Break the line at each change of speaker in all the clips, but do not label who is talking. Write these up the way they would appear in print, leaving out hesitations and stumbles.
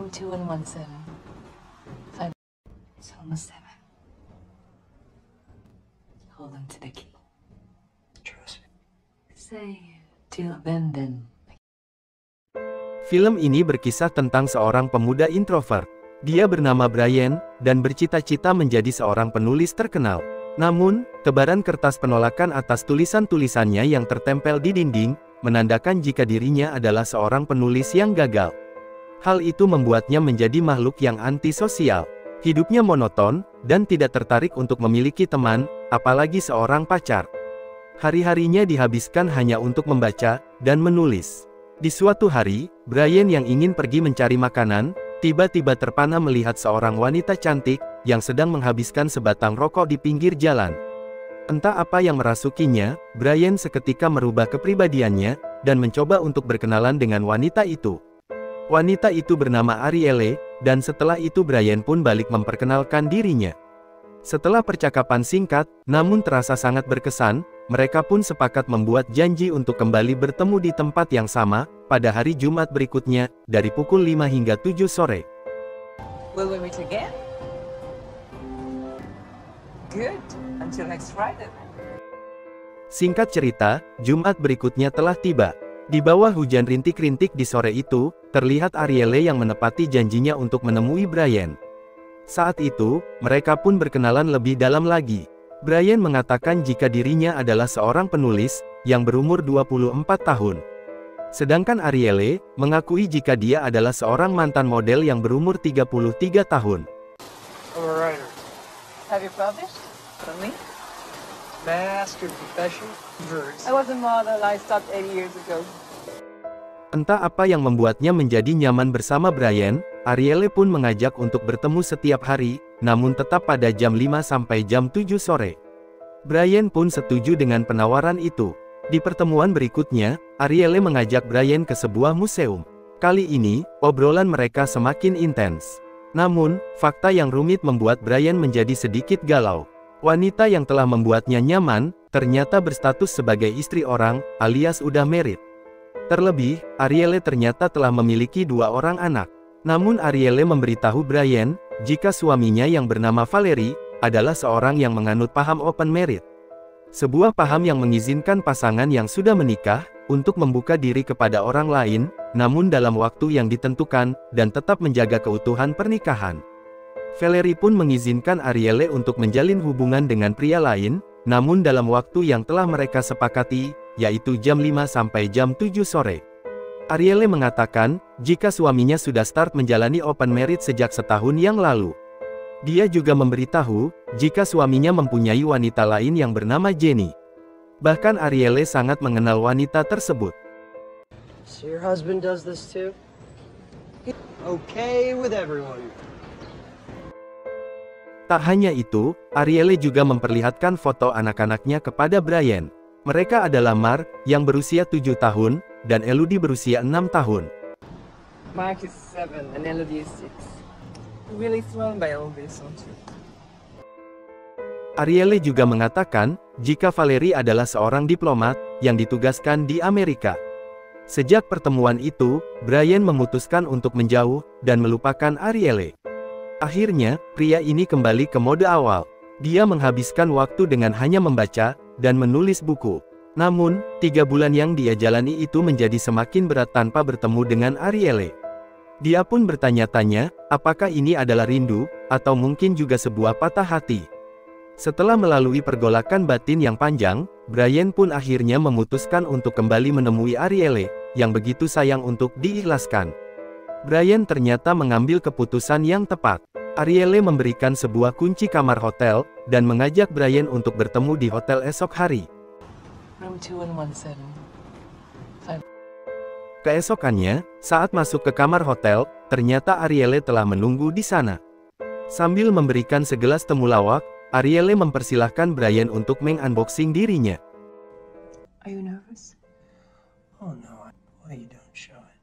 Room 2117. It's almost 7. Hold on to the key.
Trust me.
Say till then.
Film ini berkisah tentang seorang pemuda introvert. Dia bernama Brian, dan bercita-cita menjadi seorang penulis terkenal. Namun, tebaran kertas penolakan atas tulisan-tulisannya yang tertempel di dinding, menandakan jika dirinya adalah seorang penulis yang gagal. Hal itu membuatnya menjadi makhluk yang antisosial. Hidupnya monoton, dan tidak tertarik untuk memiliki teman, apalagi seorang pacar. Hari-harinya dihabiskan hanya untuk membaca, dan menulis. Di suatu hari, Brian yang ingin pergi mencari makanan, tiba-tiba terpana melihat seorang wanita cantik, yang sedang menghabiskan sebatang rokok di pinggir jalan. Entah apa yang merasukinya, Brian seketika merubah kepribadiannya, dan mencoba untuk berkenalan dengan wanita itu. Wanita itu bernama Arielle, dan setelah itu Brian pun balik memperkenalkan dirinya. Setelah percakapan singkat, namun terasa sangat berkesan, mereka pun sepakat membuat janji untuk kembali bertemu di tempat yang sama, pada hari Jumat berikutnya, dari pukul 5 hingga 7 sore.
Will we meet again? Good. Until next Friday.
Singkat cerita, Jumat berikutnya telah tiba. Di bawah hujan rintik-rintik di sore itu, terlihat Arielle yang menepati janjinya untuk menemui Brian. Saat itu, mereka pun berkenalan lebih dalam lagi. Brian mengatakan jika dirinya adalah seorang penulis, yang berumur 24 tahun. Sedangkan Arielle, mengakui jika dia adalah seorang mantan model yang berumur 33 tahun.
I'm a writer.
Have you published? For me?
Master profession. Verse.
I was a model. I stopped 80 years ago.
Entah apa yang membuatnya menjadi nyaman bersama Brian, Arielle pun mengajak untuk bertemu setiap hari, namun tetap pada jam 5 sampai jam 7 sore. Brian pun setuju dengan penawaran itu. Di pertemuan berikutnya, Arielle mengajak Brian ke sebuah museum. Kali ini, obrolan mereka semakin intens. Namun, fakta yang rumit membuat Brian menjadi sedikit galau. Wanita yang telah membuatnya nyaman, ternyata berstatus sebagai istri orang, alias udah married. Terlebih, Arielle ternyata telah memiliki 2 orang anak. Namun Arielle memberitahu Brian, jika suaminya yang bernama Valerie, adalah seorang yang menganut paham open marriage. Sebuah paham yang mengizinkan pasangan yang sudah menikah, untuk membuka diri kepada orang lain, namun dalam waktu yang ditentukan, dan tetap menjaga keutuhan pernikahan. Valerie pun mengizinkan Arielle untuk menjalin hubungan dengan pria lain, namun dalam waktu yang telah mereka sepakati, yaitu jam 5 sampai jam 7 sore. Arielle mengatakan, jika suaminya sudah start menjalani open marriage sejak setahun yang lalu. Dia juga memberitahu, jika suaminya mempunyai wanita lain yang bernama Jenny. Bahkan Arielle sangat mengenal wanita tersebut.
So your husband does this too? Okay with everyone.
Tak hanya itu, Arielle juga memperlihatkan foto anak-anaknya kepada Brian. Mereka adalah Mark, yang berusia 7 tahun, dan Elodie berusia 6 tahun.
Mark is 7 and Elodie is 6. Really thrown by all this, aren't you?
Arielle juga mengatakan, jika Valerie adalah seorang diplomat, yang ditugaskan di Amerika. Sejak pertemuan itu, Brian memutuskan untuk menjauh, dan melupakan Arielle. Akhirnya, pria ini kembali ke mode awal. Dia menghabiskan waktu dengan hanya membaca, dan menulis buku. Namun, 3 bulan yang dia jalani itu menjadi semakin berat tanpa bertemu dengan Arielle. Dia pun bertanya-tanya, apakah ini adalah rindu, atau mungkin juga sebuah patah hati. Setelah melalui pergolakan batin yang panjang, Brian pun akhirnya memutuskan untuk kembali menemui Arielle, yang begitu sayang untuk diikhlaskan. Brian ternyata mengambil keputusan yang tepat. Arielle memberikan sebuah kunci kamar hotel, dan mengajak Brian untuk bertemu di hotel esok hari.
Room 2117.
Keesokannya, saat masuk ke kamar hotel, ternyata Arielle telah menunggu di sana. Sambil memberikan segelas temulawak, Arielle mempersilahkan Brian untuk mengunboxing dirinya.
Are you nervous?
Oh no, why you don't show it?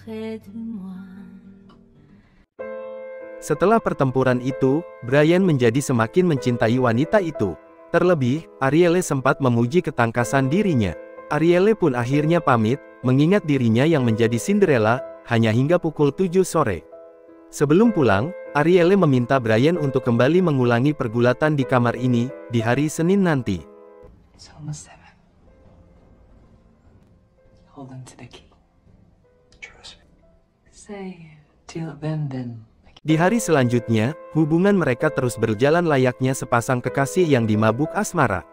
Près de moi.
Setelah pertempuran itu, Brian menjadi semakin mencintai wanita itu. Terlebih, Arielle sempat memuji ketangkasan dirinya. Arielle pun akhirnya pamit, mengingat dirinya yang menjadi Cinderella, hanya hingga pukul 7 sore. Sebelum pulang, Arielle meminta Brian untuk kembali mengulangi pergulatan di kamar ini, di hari Senin nanti.
It's almost 7. Hold on to the key.
Trust me.
Say, till then.
Di hari selanjutnya, hubungan mereka terus berjalan layaknya sepasang kekasih yang dimabuk asmara.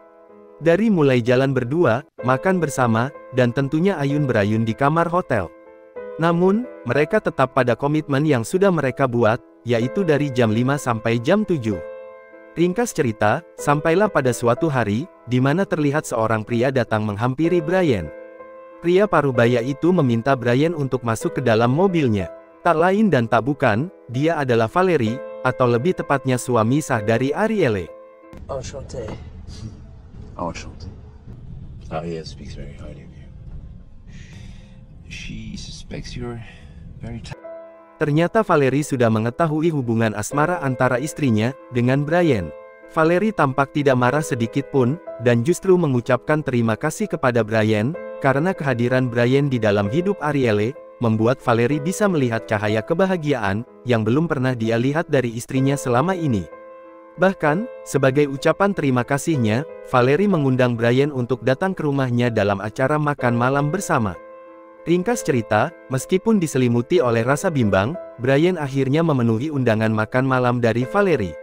Dari mulai jalan berdua, makan bersama, dan tentunya ayun berayun di kamar hotel. Namun, mereka tetap pada komitmen yang sudah mereka buat, yaitu dari jam 5 sampai jam 7. Ringkas cerita, sampailah pada suatu hari, di mana terlihat seorang pria datang menghampiri Brian. Pria parubaya itu meminta Brian untuk masuk ke dalam mobilnya. Tak lain dan tak bukan, dia adalah Valerie, atau lebih tepatnya suami sah dari Arielle.
Enchanté.
Enchanté. Arielle speaks very highly of you. She suspects you're very
Ternyata Valerie sudah mengetahui hubungan asmara antara istrinya dengan Brian. Valerie tampak tidak marah sedikit pun, dan justru mengucapkan terima kasih kepada Brian, karena kehadiran Brian di dalam hidup Arielle, membuat Valerie bisa melihat cahaya kebahagiaan, yang belum pernah dia lihat dari istrinya selama ini. Bahkan, sebagai ucapan terima kasihnya, Valerie mengundang Brian untuk datang ke rumahnya dalam acara makan malam bersama. Ringkas cerita, meskipun diselimuti oleh rasa bimbang, Brian akhirnya memenuhi undangan makan malam dari Valerie.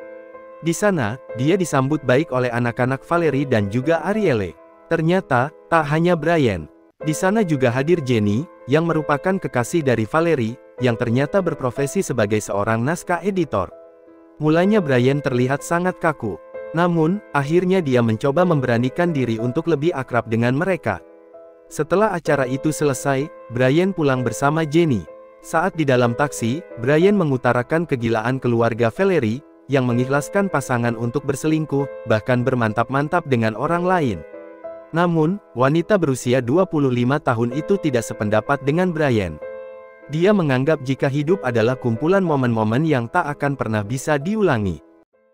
Di sana, dia disambut baik oleh anak-anak Valerie dan juga Arielle. Ternyata, tak hanya Brian. Di sana juga hadir Jenny, yang merupakan kekasih dari Valerie, yang ternyata berprofesi sebagai seorang naskah editor. Mulanya Brian terlihat sangat kaku. Namun, akhirnya dia mencoba memberanikan diri untuk lebih akrab dengan mereka. Setelah acara itu selesai, Brian pulang bersama Jenny. Saat di dalam taksi, Brian mengutarakan kegilaan keluarga Valerie, yang mengikhlaskan pasangan untuk berselingkuh, bahkan bermantap-mantap dengan orang lain. Namun, wanita berusia 25 tahun itu tidak sependapat dengan Brian. Dia menganggap jika hidup adalah kumpulan momen-momen yang tak akan pernah bisa diulangi.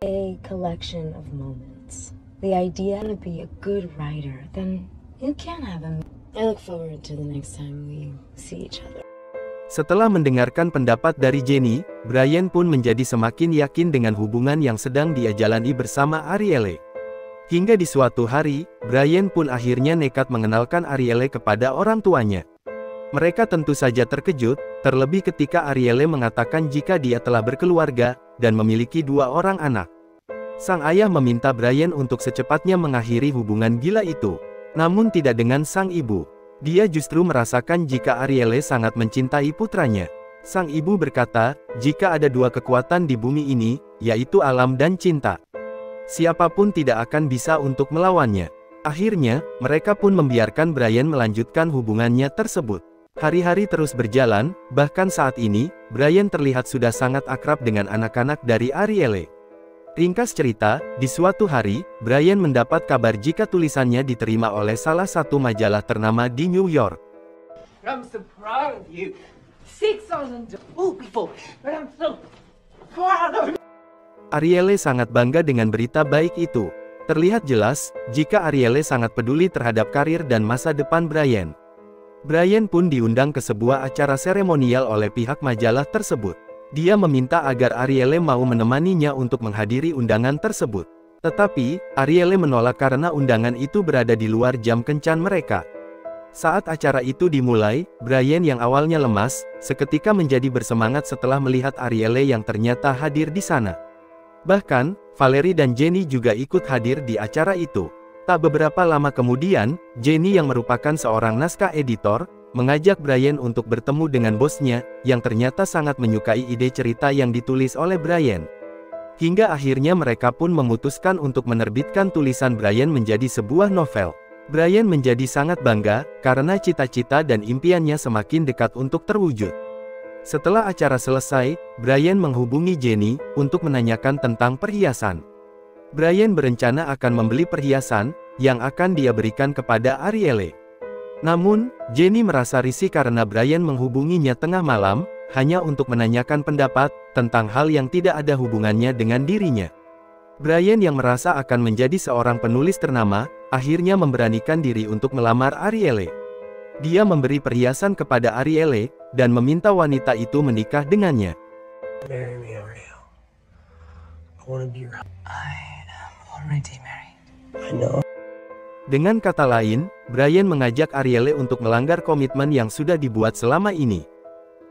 A collection of moments. The idea to be a good writer, then you can have them. I look forward to the next time we see each other.
Setelah mendengarkan pendapat dari Jenny, Brian pun menjadi semakin yakin dengan hubungan yang sedang dia jalani bersama Arielle. Hingga di suatu hari, Brian pun akhirnya nekat mengenalkan Arielle kepada orang tuanya. Mereka tentu saja terkejut, terlebih ketika Arielle mengatakan jika dia telah berkeluarga, dan memiliki 2 orang anak. Sang ayah meminta Brian untuk secepatnya mengakhiri hubungan gila itu. Namun tidak dengan sang ibu. Dia justru merasakan jika Arielle sangat mencintai putranya. Sang ibu berkata, jika ada 2 kekuatan di bumi ini, yaitu alam dan cinta, siapapun tidak akan bisa untuk melawannya. Akhirnya, mereka pun membiarkan Brian melanjutkan hubungannya tersebut. Hari-hari terus berjalan, bahkan saat ini, Brian terlihat sudah sangat akrab dengan anak-anak dari Arielle. Ringkas cerita, di suatu hari, Brian mendapat kabar jika tulisannya diterima oleh salah satu majalah ternama di New York.
I'm so proud of you. 6,000 people, but I'm so proud of you.
Arielle sangat bangga dengan berita baik itu. Terlihat jelas, jika Arielle sangat peduli terhadap karir dan masa depan Brian. Brian pun diundang ke sebuah acara seremonial oleh pihak majalah tersebut. Dia meminta agar Arielle mau menemaninya untuk menghadiri undangan tersebut. Tetapi, Arielle menolak karena undangan itu berada di luar jam kencan mereka. Saat acara itu dimulai, Brian yang awalnya lemas, seketika menjadi bersemangat setelah melihat Arielle yang ternyata hadir di sana. Bahkan, Valerie dan Jenny juga ikut hadir di acara itu. Tak beberapa lama kemudian, Jenny yang merupakan seorang naskah editor, mengajak Brian untuk bertemu dengan bosnya, yang ternyata sangat menyukai ide cerita yang ditulis oleh Brian. Hingga akhirnya mereka pun memutuskan untuk menerbitkan tulisan Brian menjadi sebuah novel. Brian menjadi sangat bangga, karena cita-cita dan impiannya semakin dekat untuk terwujud. Setelah acara selesai, Brian menghubungi Jenny, untuk menanyakan tentang perhiasan. Brian berencana akan membeli perhiasan, yang akan dia berikan kepada Arielle. Namun, Jenny merasa risih karena Brian menghubunginya tengah malam, hanya untuk menanyakan pendapat, tentang hal yang tidak ada hubungannya dengan dirinya. Brian yang merasa akan menjadi seorang penulis ternama, akhirnya memberanikan diri untuk melamar Arielle. Dia memberi perhiasan kepada Arielle, dan meminta wanita itu menikah dengannya.
Marry me, Ariel. I want to be your.
I am already married.
I know.
Dengan kata lain, Brian mengajak Arielle untuk melanggar komitmen yang sudah dibuat selama ini.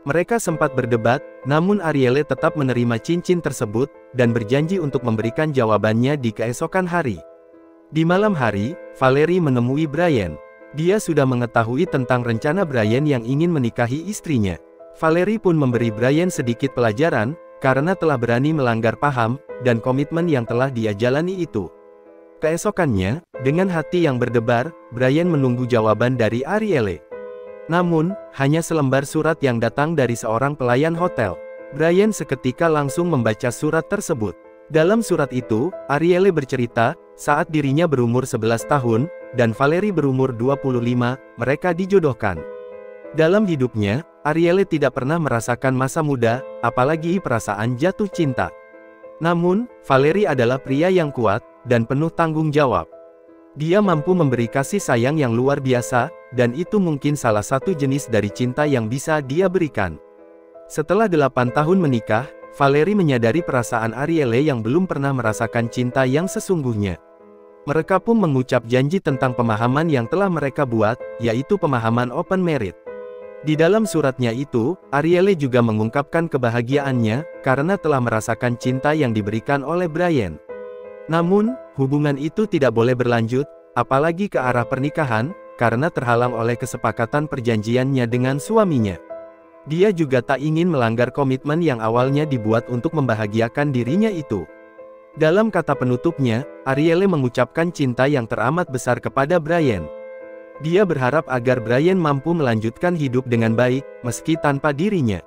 Mereka sempat berdebat, namun Arielle tetap menerima cincin tersebut, dan berjanji untuk memberikan jawabannya di keesokan hari. Di malam hari, Valerie menemui Brian. Dia sudah mengetahui tentang rencana Brian yang ingin menikahi istrinya. Valerie pun memberi Brian sedikit pelajaran, karena telah berani melanggar paham, dan komitmen yang telah dia jalani itu. Keesokannya, dengan hati yang berdebar, Brian menunggu jawaban dari Arielle. Namun, hanya selembar surat yang datang dari seorang pelayan hotel. Brian seketika langsung membaca surat tersebut. Dalam surat itu, Arielle bercerita, saat dirinya berumur 11 tahun, dan Valerie berumur 25, mereka dijodohkan. Dalam hidupnya, Arielle tidak pernah merasakan masa muda, apalagi perasaan jatuh cinta. Namun, Valerie adalah pria yang kuat, dan penuh tanggung jawab. Dia mampu memberi kasih sayang yang luar biasa, dan itu mungkin salah satu jenis dari cinta yang bisa dia berikan. Setelah 8 tahun menikah, Valerie menyadari perasaan Arielle yang belum pernah merasakan cinta yang sesungguhnya. Mereka pun mengucap janji tentang pemahaman yang telah mereka buat, yaitu pemahaman open marriage. Di dalam suratnya itu, Arielle juga mengungkapkan kebahagiaannya, karena telah merasakan cinta yang diberikan oleh Brian. Namun, hubungan itu tidak boleh berlanjut, apalagi ke arah pernikahan, karena terhalang oleh kesepakatan perjanjiannya dengan suaminya. Dia juga tak ingin melanggar komitmen yang awalnya dibuat untuk membahagiakan dirinya itu. Dalam kata penutupnya, Arielle mengucapkan cinta yang teramat besar kepada Brian. Dia berharap agar Brian mampu melanjutkan hidup dengan baik, meski tanpa dirinya.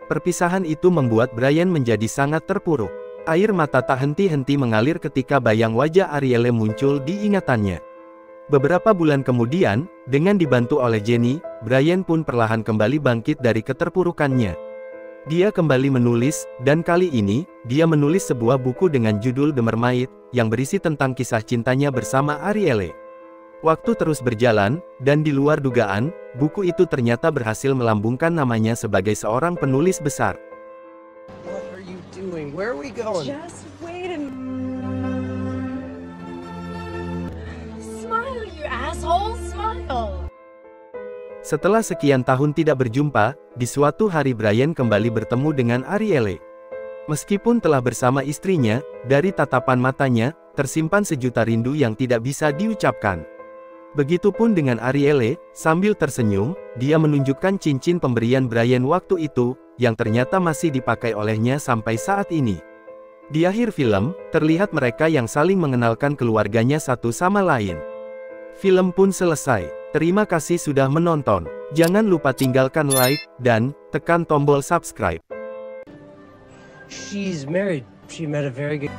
Perpisahan itu membuat Brian menjadi sangat terpuruk. Air mata tak henti-henti mengalir ketika bayang wajah Arielle muncul di ingatannya. Beberapa bulan kemudian, dengan dibantu oleh Jenny, Brian pun perlahan kembali bangkit dari keterpurukannya. Dia kembali menulis, dan kali ini, dia menulis sebuah buku dengan judul The Mermaid, yang berisi tentang kisah cintanya bersama Arielle. Waktu terus berjalan, dan di luar dugaan, buku itu ternyata berhasil melambungkan namanya sebagai seorang penulis besar.
What are you doing? Where are we going?
Just wait a minute. Smile, you asshole, smile.
Setelah sekian tahun tidak berjumpa, di suatu hari Brian kembali bertemu dengan Arielle. Meskipun telah bersama istrinya, dari tatapan matanya, tersimpan sejuta rindu yang tidak bisa diucapkan. Begitupun dengan Arielle, sambil tersenyum, dia menunjukkan cincin pemberian Brian waktu itu, yang ternyata masih dipakai olehnya sampai saat ini. Di akhir film, terlihat mereka yang saling mengenalkan keluarganya satu sama lain. Film pun selesai. Terima kasih sudah menonton. Jangan lupa tinggalkan like, dan tekan tombol subscribe.
She's married. She met a very good.